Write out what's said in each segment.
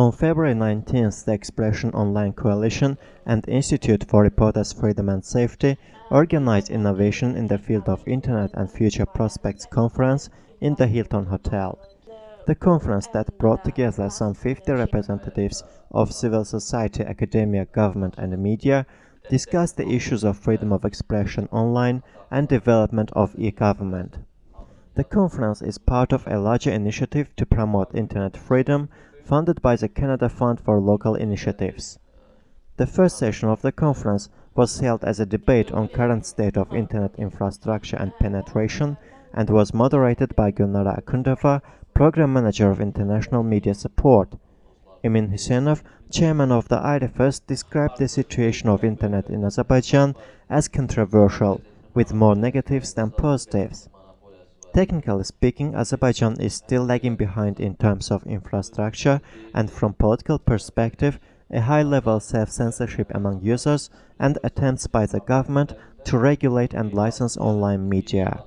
On February 19th, the Expression Online Coalition and Institute for Reporters' Freedom and Safety organized Innovation in the Field of Internet and Future Prospects conference in the Hilton Hotel. The conference that brought together some 50 representatives of civil society, academia, government and media discussed the issues of freedom of expression online and development of e-government. The conference is part of a larger initiative to promote internet freedom funded by the Canada Fund for Local Initiatives. The first session of the conference was held as a debate on current state of internet infrastructure and penetration and was moderated by Gulnara Akhundova, Program Manager of International Media Support. Huseynov, chairman of the IRFS, described the situation of internet in Azerbaijan as controversial, with more negatives than positives. Technically speaking, Azerbaijan is still lagging behind in terms of infrastructure and from political perspective, a high-level self-censorship among users and attempts by the government to regulate and license online media.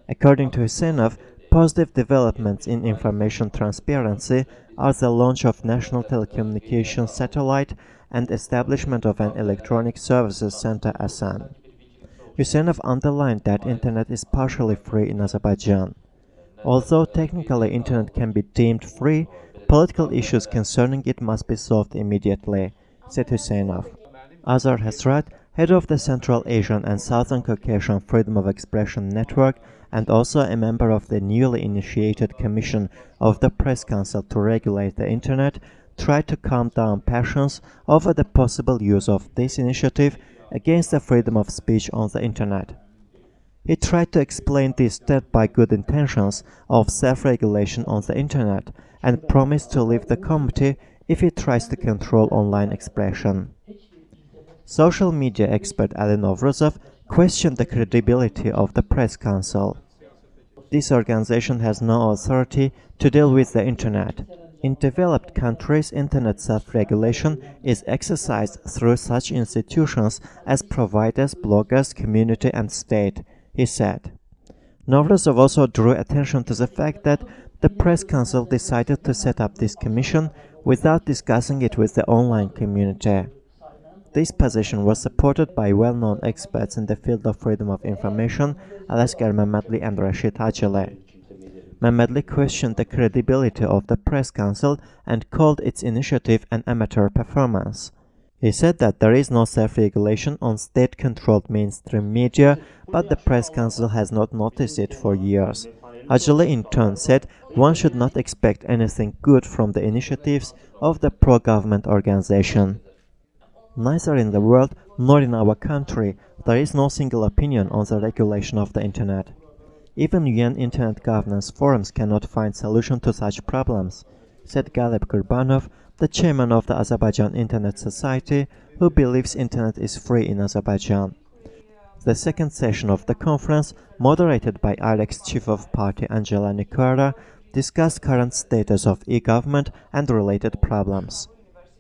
According to Huseynov, positive developments in information transparency are the launch of National Telecommunications Satellite and establishment of an Electronic Services Center ASAN. Huseynov underlined that internet is partially free in Azerbaijan. Although technically internet can be deemed free, political issues concerning it must be solved immediately, said Huseynov. Azar Hasrat, head of the Central Asian and Southern Caucasian Freedom of Expression Network and also a member of the newly initiated Commission of the Press Council to regulate the internet, tried to calm down passions over the possible use of this initiative against the freedom of speech on the internet. He tried to explain this step by good intentions of self-regulation on the internet and promised to leave the committee if he tries to control online expression. Social media expert Ali Novruzov questioned the credibility of the Press Council. This organization has no authority to deal with the internet. In developed countries, internet self-regulation is exercised through such institutions as providers, bloggers, community and state, he said. Novruzov also drew attention to the fact that the Press Council decided to set up this commission without discussing it with the online community. This position was supported by well-known experts in the field of freedom of information, Alaskar Mehmedli and Rashid Hajili. Mehmedli questioned the credibility of the Press Council and called its initiative an amateur performance. He said that there is no self-regulation on state-controlled mainstream media, but the Press Council has not noticed it for years. Hajili in turn said one should not expect anything good from the initiatives of the pro-government organization. Neither in the world nor in our country there is no single opinion on the regulation of the internet. Even UN Internet Governance Forums cannot find solution to such problems, said Galeb Kurbanov, the chairman of the Azerbaijan Internet Society, who believes internet is free in Azerbaijan. The second session of the conference, moderated by IREC's chief of party Angela Nicoara, discussed current status of e-government and related problems.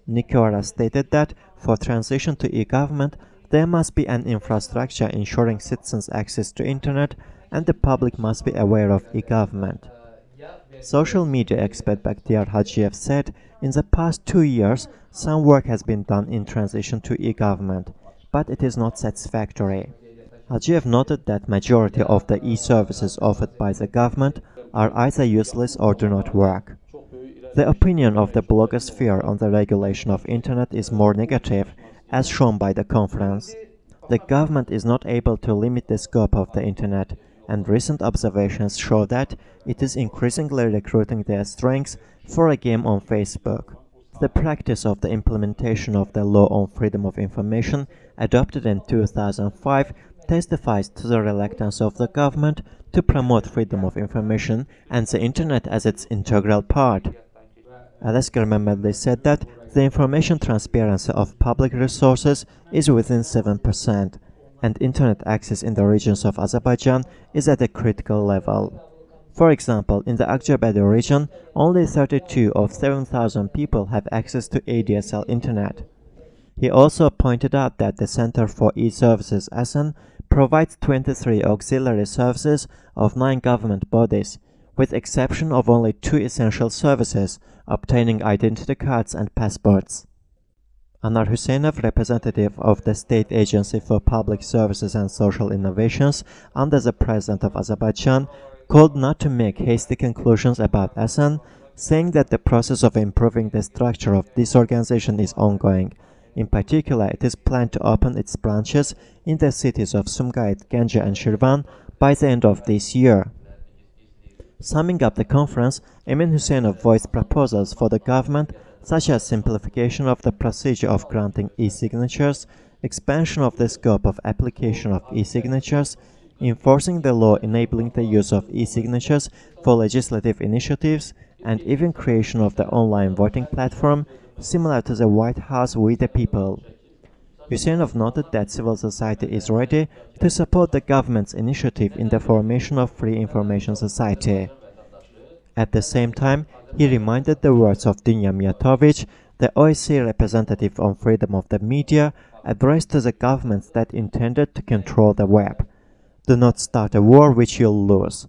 Nicoara stated that, for transition to e-government, there must be an infrastructure ensuring citizens access to internet and the public must be aware of e-government. Social media expert Bakhtiar Hajiev said, in the past 2 years, some work has been done in transition to e-government, but it is not satisfactory. Hajiev noted that majority of the e-services offered by the government are either useless or do not work. The opinion of the blogosphere on the regulation of internet is more negative, as shown by the conference. The government is not able to limit the scope of the internet, and recent observations show that it is increasingly recruiting their strengths for a game on Facebook. The practice of the implementation of the Law on Freedom of Information, adopted in 2005, testifies to the reluctance of the government to promote freedom of information and the internet as its integral part. Alaskar Mehmedli said that the information transparency of public resources is within 7%, and internet access in the regions of Azerbaijan is at a critical level. For example, in the Akjabadi region, only 32 of 7,000 people have access to ADSL internet. He also pointed out that the Center for E-Services ASAN provides 23 auxiliary services of 9 government bodies, with exception of only 2 essential services, obtaining identity cards and passports. Anar Huseynov, representative of the State Agency for Public Services and Social Innovations under the President of Azerbaijan, called not to make hasty conclusions about ASAN, saying that the process of improving the structure of this organization is ongoing. In particular, it is planned to open its branches in the cities of Sumgait, Ganja and Shirvan by the end of this year. Summing up the conference, Emin Huseynov voiced proposals for the government such as simplification of the procedure of granting e-signatures, expansion of the scope of application of e-signatures, enforcing the law enabling the use of e-signatures for legislative initiatives, and even creation of the online voting platform similar to the White House We the People. Huseynov noted that civil society is ready to support the government's initiative in the formation of free information society. At the same time, he reminded the words of Dunya Mijatovic, the OSCE representative on freedom of the media, addressed to the governments that intended to control the web. Do not start a war which you'll lose.